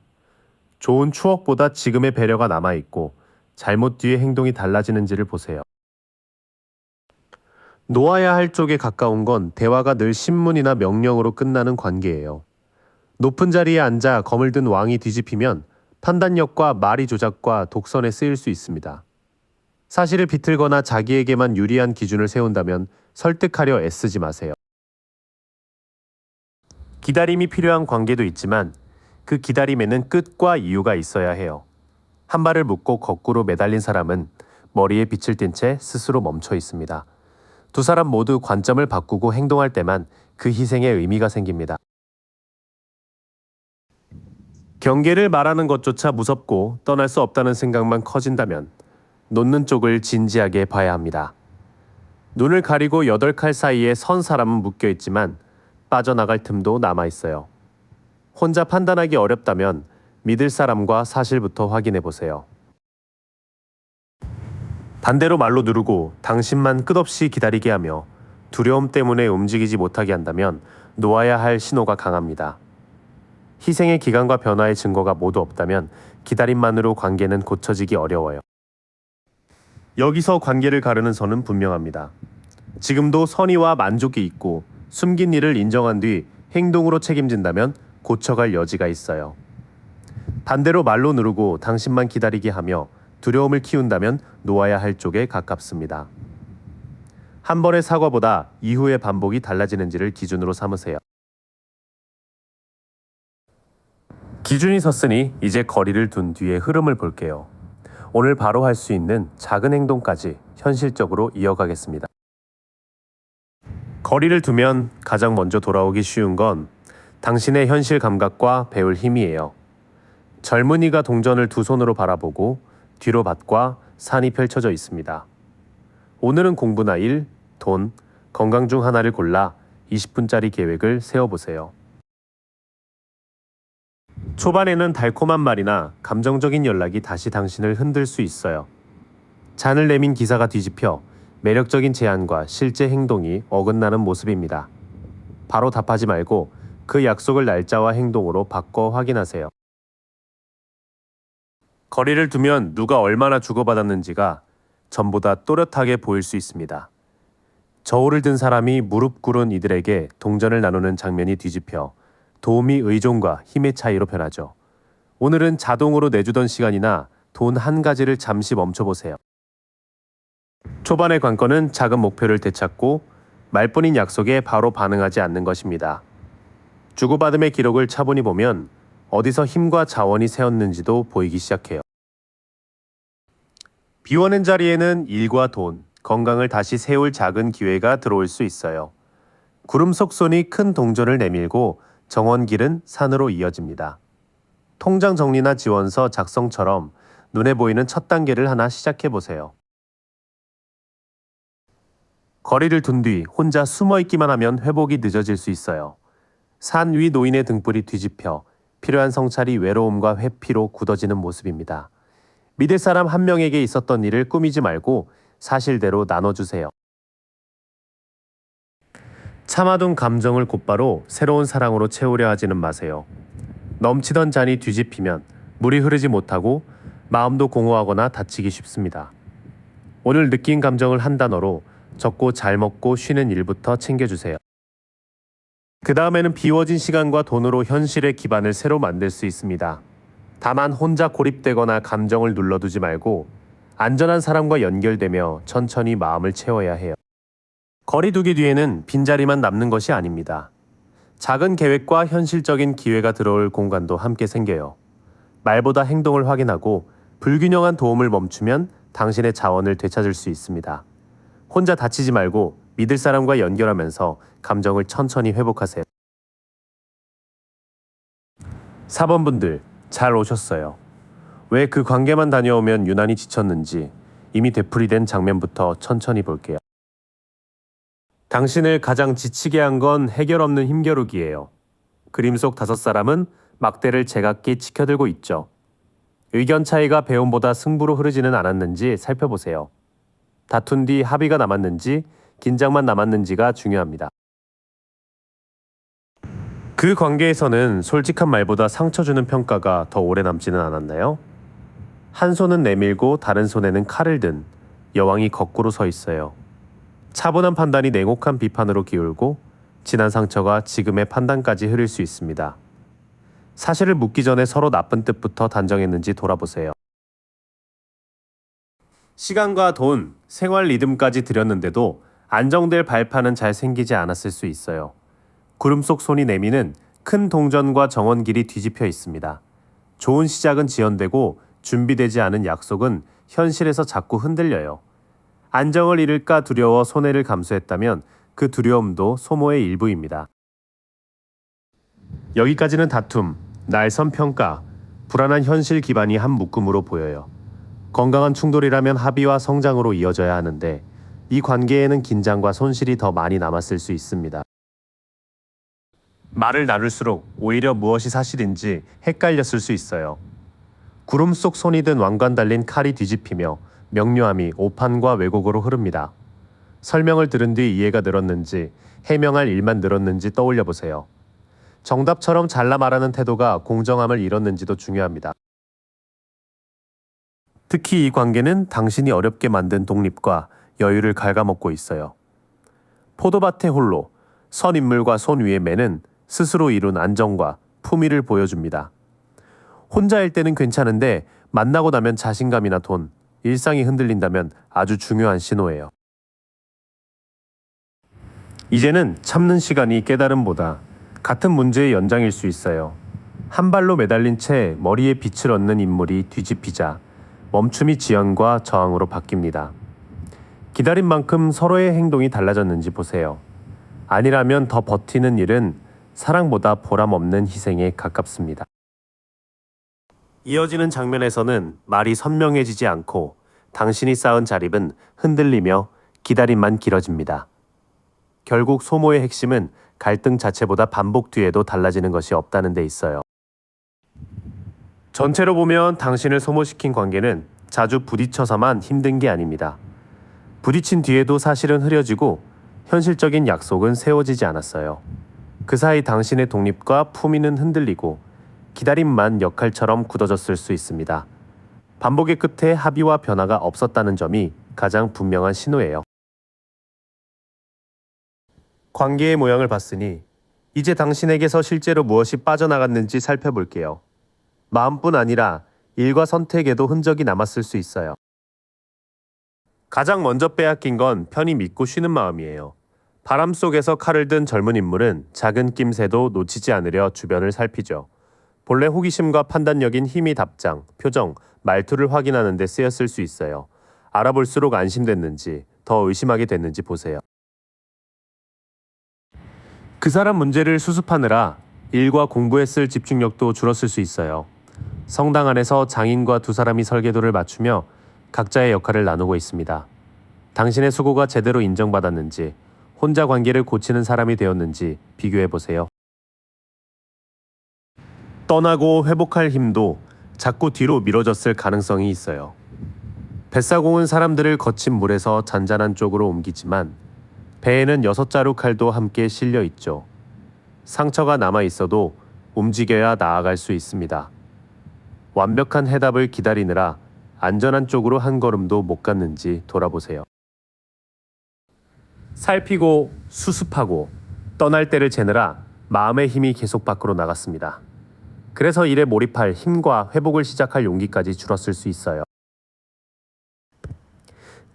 좋은 추억보다 지금의 배려가 남아있고 잘못 뒤에 행동이 달라지는지를 보세요. 놓아야 할 쪽에 가까운 건 대화가 늘 신문이나 명령으로 끝나는 관계예요. 높은 자리에 앉아 검을 든 왕이 뒤집히면 판단력과 말이 조작과 독선에 쓰일 수 있습니다. 사실을 비틀거나 자기에게만 유리한 기준을 세운다면 설득하려 애쓰지 마세요. 기다림이 필요한 관계도 있지만 그 기다림에는 끝과 이유가 있어야 해요. 한 발을 묶고 거꾸로 매달린 사람은 머리에 빛을 띤 채 스스로 멈춰 있습니다. 두 사람 모두 관점을 바꾸고 행동할 때만 그 희생에 의미가 생깁니다. 경계를 말하는 것조차 무섭고 떠날 수 없다는 생각만 커진다면 놓는 쪽을 진지하게 봐야 합니다. 눈을 가리고 8칼 사이에 선 사람은 묶여 있지만 빠져나갈 틈도 남아 있어요. 혼자 판단하기 어렵다면 믿을 사람과 사실부터 확인해 보세요. 반대로 말로 누르고 당신만 끝없이 기다리게 하며 두려움 때문에 움직이지 못하게 한다면 놓아야 할 신호가 강합니다. 희생의 기간과 변화의 증거가 모두 없다면 기다림만으로 관계는 고쳐지기 어려워요. 여기서 관계를 가르는 선은 분명합니다. 지금도 선의와 만족이 있고 숨긴 일을 인정한 뒤 행동으로 책임진다면 고쳐갈 여지가 있어요. 반대로 말로 누르고 당신만 기다리게 하며 두려움을 키운다면 놓아야 할 쪽에 가깝습니다. 한 번의 사과보다 이후의 반복이 달라지는지를 기준으로 삼으세요. 기준이 섰으니 이제 거리를 둔 뒤의 흐름을 볼게요. 오늘 바로 할 수 있는 작은 행동까지 현실적으로 이어가겠습니다. 거리를 두면 가장 먼저 돌아오기 쉬운 건 당신의 현실 감각과 배울 힘이에요. 젊은이가 동전을 두 손으로 바라보고 뒤로 밭과 산이 펼쳐져 있습니다. 오늘은 공부나 일, 돈, 건강 중 하나를 골라 20분짜리 계획을 세워보세요. 초반에는 달콤한 말이나 감정적인 연락이 다시 당신을 흔들 수 있어요. 잔을 내민 기사가 뒤집혀 매력적인 제안과 실제 행동이 어긋나는 모습입니다. 바로 답하지 말고 그 약속을 날짜와 행동으로 바꿔 확인하세요. 거리를 두면 누가 얼마나 주고받았는지가 전보다 또렷하게 보일 수 있습니다. 저울을 든 사람이 무릎 꿇은 이들에게 동전을 나누는 장면이 뒤집혀 도움이 의존과 힘의 차이로 변하죠. 오늘은 자동으로 내주던 시간이나 돈 한 가지를 잠시 멈춰보세요. 초반의 관건은 작은 목표를 되찾고 말뿐인 약속에 바로 반응하지 않는 것입니다. 주고받음의 기록을 차분히 보면 어디서 힘과 자원이 새었는지도 보이기 시작해요. 비워낸 자리에는 일과 돈, 건강을 다시 세울 작은 기회가 들어올 수 있어요. 구름 속 손이 큰 동전을 내밀고 정원길은 산으로 이어집니다. 통장 정리나 지원서 작성처럼 눈에 보이는 첫 단계를 하나 시작해 보세요. 거리를 둔 뒤 혼자 숨어 있기만 하면 회복이 늦어질 수 있어요. 산 위 노인의 등불이 뒤집혀 필요한 성찰이 외로움과 회피로 굳어지는 모습입니다. 믿을 사람 한 명에게 있었던 일을 꾸미지 말고 사실대로 나눠주세요. 참아둔 감정을 곧바로 새로운 사랑으로 채우려 하지는 마세요. 넘치던 잔이 뒤집히면 물이 흐르지 못하고 마음도 공허하거나 다치기 쉽습니다. 오늘 느낀 감정을 한 단어로 적고 잘 먹고 쉬는 일부터 챙겨주세요. 그 다음에는 비워진 시간과 돈으로 현실의 기반을 새로 만들 수 있습니다. 다만 혼자 고립되거나 감정을 눌러두지 말고 안전한 사람과 연결되며 천천히 마음을 채워야 해요. 거리두기 뒤에는 빈자리만 남는 것이 아닙니다. 작은 계획과 현실적인 기회가 들어올 공간도 함께 생겨요. 말보다 행동을 확인하고 불균형한 도움을 멈추면 당신의 자원을 되찾을 수 있습니다. 혼자 다치지 말고 믿을 사람과 연결하면서 감정을 천천히 회복하세요. 4번 분들, 잘 오셨어요. 왜 그 관계만 다녀오면 유난히 지쳤는지 이미 되풀이된 장면부터 천천히 볼게요. 당신을 가장 지치게 한 건 해결 없는 힘겨루기예요. 그림 속 5사람은 막대를 제각기 치켜들고 있죠. 의견 차이가 배움보다 승부로 흐르지는 않았는지 살펴보세요. 다툰 뒤 합의가 남았는지 긴장만 남았는지가 중요합니다. 그 관계에서는 솔직한 말보다 상처 주는 평가가 더 오래 남지는 않았나요? 한 손은 내밀고 다른 손에는 칼을 든 여왕이 거꾸로 서 있어요. 차분한 판단이 냉혹한 비판으로 기울고 지난 상처가 지금의 판단까지 흐릴 수 있습니다. 사실을 묻기 전에 서로 나쁜 뜻부터 단정했는지 돌아보세요. 시간과 돈, 생활 리듬까지 들였는데도 안정될 발판은 잘 생기지 않았을 수 있어요. 구름 속 손이 내미는 큰 동전과 정원길이 뒤집혀 있습니다. 좋은 시작은 지연되고 준비되지 않은 약속은 현실에서 자꾸 흔들려요. 안정을 잃을까 두려워 손해를 감수했다면 그 두려움도 소모의 일부입니다. 여기까지는 다툼, 날선 평가, 불안한 현실 기반이 한 묶음으로 보여요. 건강한 충돌이라면 합의와 성장으로 이어져야 하는데 이 관계에는 긴장과 손실이 더 많이 남았을 수 있습니다. 말을 나눌수록 오히려 무엇이 사실인지 헷갈렸을 수 있어요. 구름 속 손이 든 왕관 달린 칼이 뒤집히며 명료함이 오판과 왜곡으로 흐릅니다. 설명을 들은 뒤 이해가 늘었는지 해명할 일만 늘었는지 떠올려 보세요. 정답처럼 잘라 말하는 태도가 공정함을 잃었는지도 중요합니다. 특히 이 관계는 당신이 어렵게 만든 독립과 여유를 갉아먹고 있어요. 포도밭의 홀로 선 인물과 손 위의 매는 스스로 이룬 안정과 품위를 보여줍니다. 혼자일 때는 괜찮은데 만나고 나면 자신감이나 돈, 일상이 흔들린다면 아주 중요한 신호예요. 이제는 참는 시간이 깨달음보다 같은 문제의 연장일 수 있어요. 한 발로 매달린 채 머리에 빛을 얻는 인물이 뒤집히자 멈춤이 지연과 저항으로 바뀝니다. 기다린 만큼 서로의 행동이 달라졌는지 보세요. 아니라면 더 버티는 일은 사랑보다 보람 없는 희생에 가깝습니다. 이어지는 장면에서는 말이 선명해지지 않고 당신이 쌓은 자립은 흔들리며 기다림만 길어집니다. 결국 소모의 핵심은 갈등 자체보다 반복 뒤에도 달라지는 것이 없다는 데 있어요. 전체로 보면 당신을 소모시킨 관계는 자주 부딪혀서만 힘든 게 아닙니다. 부딪힌 뒤에도 사실은 흐려지고 현실적인 약속은 세워지지 않았어요. 그 사이 당신의 독립과 품위는 흔들리고 기다림만 역할처럼 굳어졌을 수 있습니다. 반복의 끝에 합의와 변화가 없었다는 점이 가장 분명한 신호예요. 관계의 모양을 봤으니 이제 당신에게서 실제로 무엇이 빠져나갔는지 살펴볼게요. 마음뿐 아니라 일과 선택에도 흔적이 남았을 수 있어요. 가장 먼저 빼앗긴 건 편히 믿고 쉬는 마음이에요. 바람 속에서 칼을 든 젊은 인물은 작은 낌새도 놓치지 않으려 주변을 살피죠. 본래 호기심과 판단력인 힘이 답장, 표정, 말투를 확인하는 데 쓰였을 수 있어요. 알아볼수록 안심됐는지, 더 의심하게 됐는지 보세요. 그 사람 문제를 수습하느라 일과 공부에 쓸 집중력도 줄었을 수 있어요. 성당 안에서 장인과 두 사람이 설계도를 맞추며 각자의 역할을 나누고 있습니다. 당신의 수고가 제대로 인정받았는지, 혼자 관계를 고치는 사람이 되었는지 비교해보세요. 떠나고 회복할 힘도 자꾸 뒤로 미뤄졌을 가능성이 있어요. 뱃사공은 사람들을 거친 물에서 잔잔한 쪽으로 옮기지만 배에는 6자루 칼도 함께 실려 있죠. 상처가 남아 있어도 움직여야 나아갈 수 있습니다. 완벽한 해답을 기다리느라 안전한 쪽으로 한 걸음도 못 갔는지 돌아보세요. 살피고 수습하고 떠날 때를 재느라 마음의 힘이 계속 밖으로 나갔습니다. 그래서 일에 몰입할 힘과 회복을 시작할 용기까지 줄었을 수 있어요.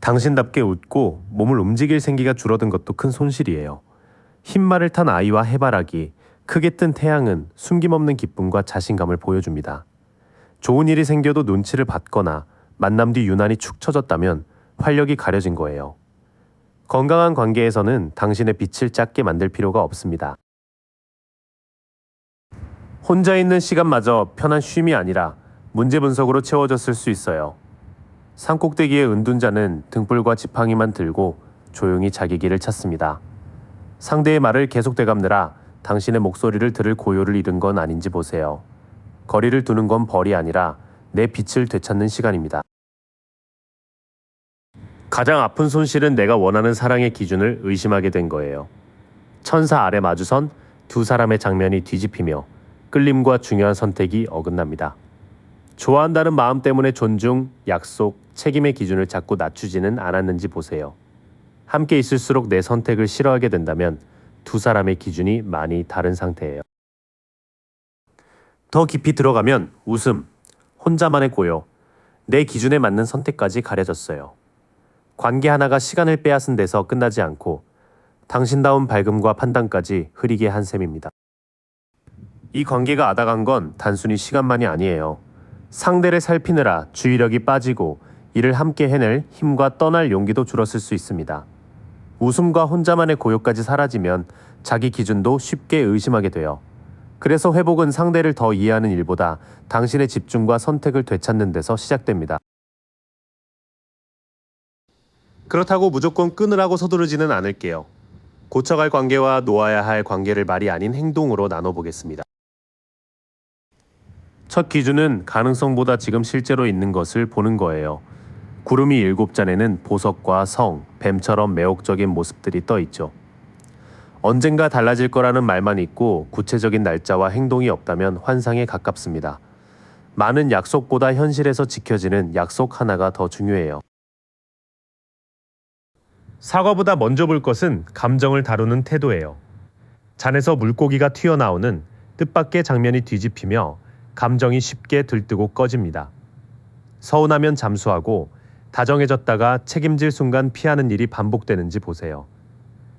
당신답게 웃고 몸을 움직일 생기가 줄어든 것도 큰 손실이에요. 흰말을 탄 아이와 해바라기, 크게 뜬 태양은 숨김없는 기쁨과 자신감을 보여줍니다. 좋은 일이 생겨도 눈치를 받거나 만남 뒤 유난히 축 처졌다면 활력이 가려진 거예요. 건강한 관계에서는 당신의 빛을 작게 만들 필요가 없습니다. 혼자 있는 시간마저 편한 쉼이 아니라 문제 분석으로 채워졌을 수 있어요. 산꼭대기의 은둔자는 등불과 지팡이만 들고 조용히 자기 길을 찾습니다. 상대의 말을 계속 되감느라 당신의 목소리를 들을 고요를 잃은 건 아닌지 보세요. 거리를 두는 건 벌이 아니라 내 빛을 되찾는 시간입니다. 가장 아픈 손실은 내가 원하는 사랑의 기준을 의심하게 된 거예요. 천사 아래 마주선 두 사람의 장면이 뒤집히며 끌림과 중요한 선택이 어긋납니다. 좋아한다는 마음 때문에 존중, 약속, 책임의 기준을 자꾸 낮추지는 않았는지 보세요. 함께 있을수록 내 선택을 싫어하게 된다면 두 사람의 기준이 많이 다른 상태예요. 더 깊이 들어가면 웃음, 혼자만의 고요, 내 기준에 맞는 선택까지 가려졌어요. 관계 하나가 시간을 빼앗은 데서 끝나지 않고 당신다운 밝음과 판단까지 흐리게 한 셈입니다. 이 관계가 아다간 건 단순히 시간만이 아니에요. 상대를 살피느라 주의력이 빠지고 이를 함께 해낼 힘과 떠날 용기도 줄었을 수 있습니다. 웃음과 혼자만의 고요까지 사라지면 자기 기준도 쉽게 의심하게 돼요. 그래서 회복은 상대를 더 이해하는 일보다 당신의 집중과 선택을 되찾는 데서 시작됩니다. 그렇다고 무조건 끊으라고 서두르지는 않을게요. 고쳐갈 관계와 놓아야 할 관계를 말이 아닌 행동으로 나눠보겠습니다. 첫 기준은 가능성보다 지금 실제로 있는 것을 보는 거예요. 구름이 7잔에는 보석과 성, 뱀처럼 매혹적인 모습들이 떠 있죠. 언젠가 달라질 거라는 말만 있고 구체적인 날짜와 행동이 없다면 환상에 가깝습니다. 많은 약속보다 현실에서 지켜지는 약속 하나가 더 중요해요. 사과보다 먼저 볼 것은 감정을 다루는 태도예요. 잔에서 물고기가 튀어나오는 뜻밖의 장면이 뒤집히며 감정이 쉽게 들뜨고 꺼집니다. 서운하면 잠수하고 다정해졌다가 책임질 순간 피하는 일이 반복되는지 보세요.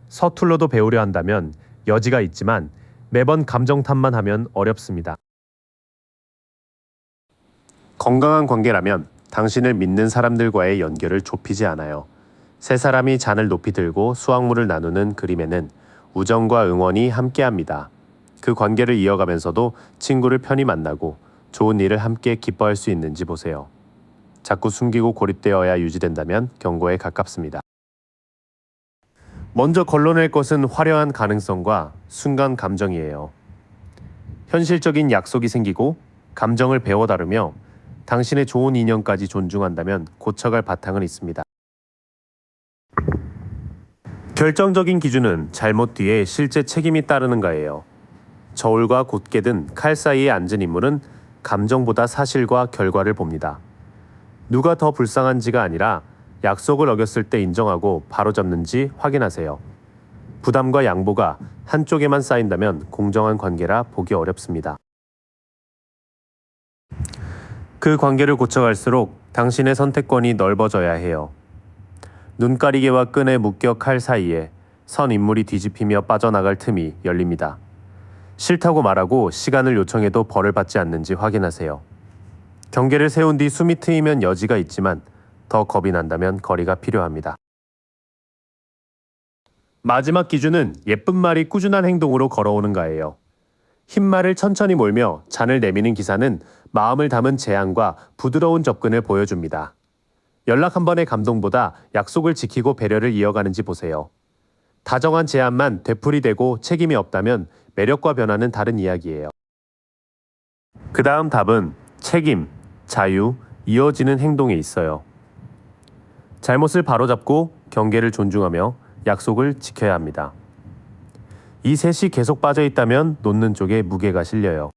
서툴러도 배우려 한다면 여지가 있지만 매번 감정 탓만 하면 어렵습니다. 건강한 관계라면 당신을 믿는 사람들과의 연결을 좁히지 않아요. 세 사람이 잔을 높이 들고 수확물을 나누는 그림에는 우정과 응원이 함께합니다. 그 관계를 이어가면서도 친구를 편히 만나고 좋은 일을 함께 기뻐할 수 있는지 보세요. 자꾸 숨기고 고립되어야 유지된다면 경고에 가깝습니다. 먼저 걸러낼 것은 화려한 가능성과 순간 감정이에요. 현실적인 약속이 생기고 감정을 배워 다루며 당신의 좋은 인연까지 존중한다면 고쳐갈 바탕은 있습니다. 결정적인 기준은 잘못 뒤에 실제 책임이 따르는가예요. 저울과 곧게 든 칼 사이에 앉은 인물은 감정보다 사실과 결과를 봅니다. 누가 더 불쌍한지가 아니라 약속을 어겼을 때 인정하고 바로잡는지 확인하세요. 부담과 양보가 한쪽에만 쌓인다면 공정한 관계라 보기 어렵습니다. 그 관계를 고쳐갈수록 당신의 선택권이 넓어져야 해요. 눈가리개와 끈에 묶여 칼 사이에 선 인물이 뒤집히며 빠져나갈 틈이 열립니다. 싫다고 말하고 시간을 요청해도 벌을 받지 않는지 확인하세요. 경계를 세운 뒤 숨이 트이면 여지가 있지만 더 겁이 난다면 거리가 필요합니다. 마지막 기준은 예쁜 말이 꾸준한 행동으로 걸어오는가예요. 흰 말을 천천히 몰며 잔을 내미는 기사는 마음을 담은 제안과 부드러운 접근을 보여줍니다. 연락 한 번의 감동보다 약속을 지키고 배려를 이어가는지 보세요. 다정한 제안만 되풀이되고 책임이 없다면 매력과 변화는 다른 이야기예요. 그 다음 답은 책임, 자유, 이어지는 행동에 있어요. 잘못을 바로잡고 경계를 존중하며 약속을 지켜야 합니다. 이 셋이 계속 빠져있다면 놓는 쪽에 무게가 실려요.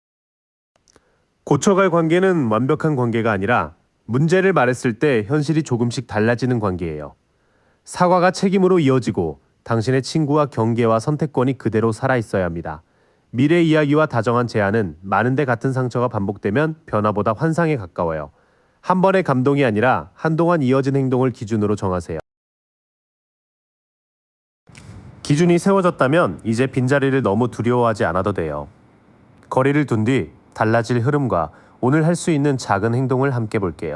고쳐갈 관계는 완벽한 관계가 아니라 문제를 말했을 때 현실이 조금씩 달라지는 관계예요. 사과가 책임으로 이어지고 당신의 친구와 경계와 선택권이 그대로 살아있어야 합니다. 미래 이야기와 다정한 제안은 많은데 같은 상처가 반복되면 변화보다 환상에 가까워요. 한 번의 감동이 아니라 한동안 이어진 행동을 기준으로 정하세요. 기준이 세워졌다면 이제 빈자리를 너무 두려워하지 않아도 돼요. 거리를 둔 뒤 달라질 흐름과 오늘 할 수 있는 작은 행동을 함께 볼게요.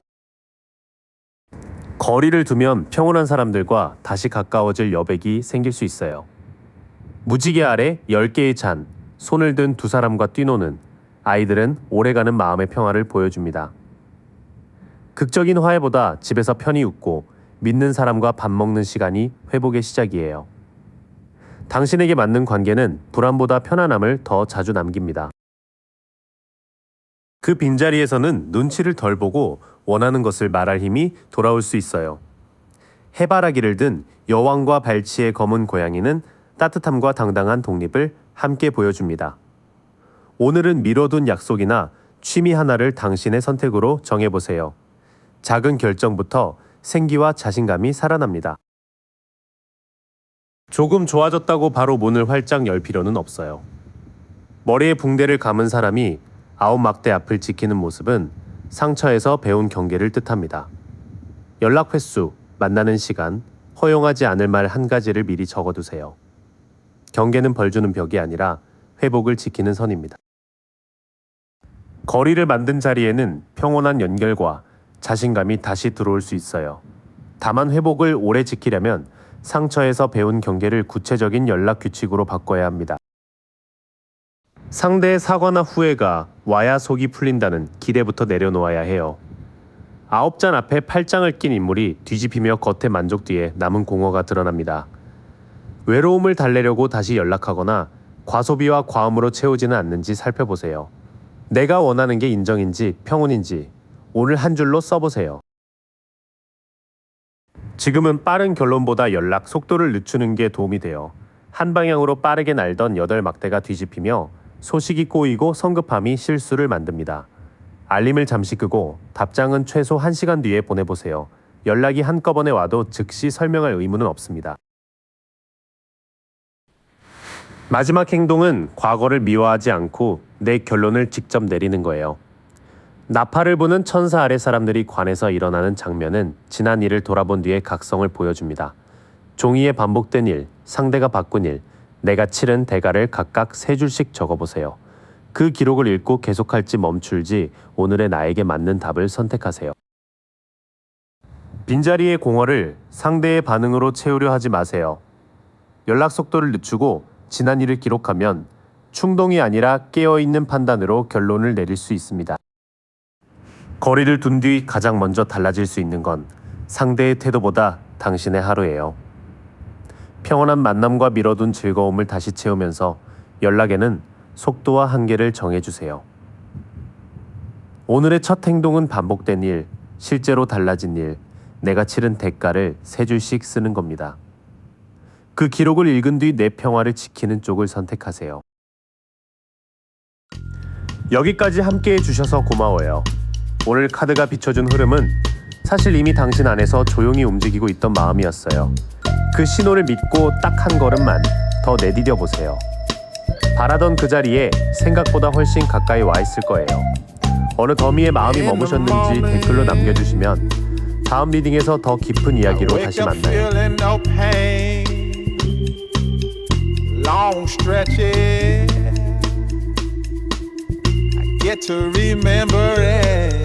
거리를 두면 평온한 사람들과 다시 가까워질 여백이 생길 수 있어요. 무지개 아래 10개의 잔, 손을 든 두 사람과 뛰노는 아이들은 오래가는 마음의 평화를 보여줍니다. 극적인 화해보다 집에서 편히 웃고 믿는 사람과 밥 먹는 시간이 회복의 시작이에요. 당신에게 맞는 관계는 불안보다 편안함을 더 자주 남깁니다. 그 빈자리에서는 눈치를 덜 보고 원하는 것을 말할 힘이 돌아올 수 있어요. 해바라기를 든 여왕과 발치의 검은 고양이는 따뜻함과 당당한 독립을 함께 보여줍니다. 오늘은 미뤄둔 약속이나 취미 하나를 당신의 선택으로 정해보세요. 작은 결정부터 생기와 자신감이 살아납니다. 조금 좋아졌다고 바로 문을 활짝 열 필요는 없어요. 머리에 붕대를 감은 사람이 9막대 앞을 지키는 모습은 상처에서 배운 경계를 뜻합니다. 연락 횟수, 만나는 시간, 허용하지 않을 말 한 가지를 미리 적어두세요. 경계는 벌 주는 벽이 아니라 회복을 지키는 선입니다. 거리를 만든 자리에는 평온한 연결과 자신감이 다시 들어올 수 있어요. 다만 회복을 오래 지키려면 상처에서 배운 경계를 구체적인 연락 규칙으로 바꿔야 합니다. 상대의 사과나 후회가 와야 속이 풀린다는 기대부터 내려놓아야 해요. 9잔 앞에 8장을 낀 인물이 뒤집히며 겉의 만족 뒤에 남은 공허가 드러납니다. 외로움을 달래려고 다시 연락하거나 과소비와 과음으로 채우지는 않는지 살펴보세요. 내가 원하는 게 인정인지 평온인지 오늘 한 줄로 써보세요. 지금은 빠른 결론보다 연락 속도를 늦추는 게 도움이 돼요. 한 방향으로 빠르게 날던 8막대가 뒤집히며 소식이 꼬이고 성급함이 실수를 만듭니다. 알림을 잠시 끄고 답장은 최소 1시간 뒤에 보내보세요. 연락이 한꺼번에 와도 즉시 설명할 의무는 없습니다. 마지막 행동은 과거를 미워하지 않고 내 결론을 직접 내리는 거예요. 나팔을 부는 천사 아래 사람들이 관에서 일어나는 장면은 지난 일을 돌아본 뒤에 각성을 보여줍니다. 종이에 반복된 일, 상대가 바꾼 일, 내가 치른 대가를 각각 3줄씩 적어보세요. 그 기록을 읽고 계속할지 멈출지 오늘의 나에게 맞는 답을 선택하세요. 빈자리의 공허를 상대의 반응으로 채우려 하지 마세요. 연락 속도를 늦추고 지난 일을 기록하면 충동이 아니라 깨어있는 판단으로 결론을 내릴 수 있습니다. 거리를 둔 뒤 가장 먼저 달라질 수 있는 건 상대의 태도보다 당신의 하루예요. 평온한 만남과 미뤄둔 즐거움을 다시 채우면서 연락에는 속도와 한계를 정해주세요. 오늘의 첫 행동은 반복된 일, 실제로 달라진 일, 내가 치른 대가를 3줄씩 쓰는 겁니다. 그 기록을 읽은 뒤 내 평화를 지키는 쪽을 선택하세요. 여기까지 함께해 주셔서 고마워요. 오늘 카드가 비춰준 흐름은 사실 이미 당신 안에서 조용히 움직이고 있던 마음이었어요. 그 신호를 믿고 딱 한 걸음만 더 내디뎌 보세요. 바라던 그 자리에 생각보다 훨씬 가까이 와 있을 거예요. 어느 더미에 마음이 머무셨는지 댓글로 남겨주시면 다음 리딩에서 더 깊은 이야기로 다시 만나요. Long stretches, I get to remember it.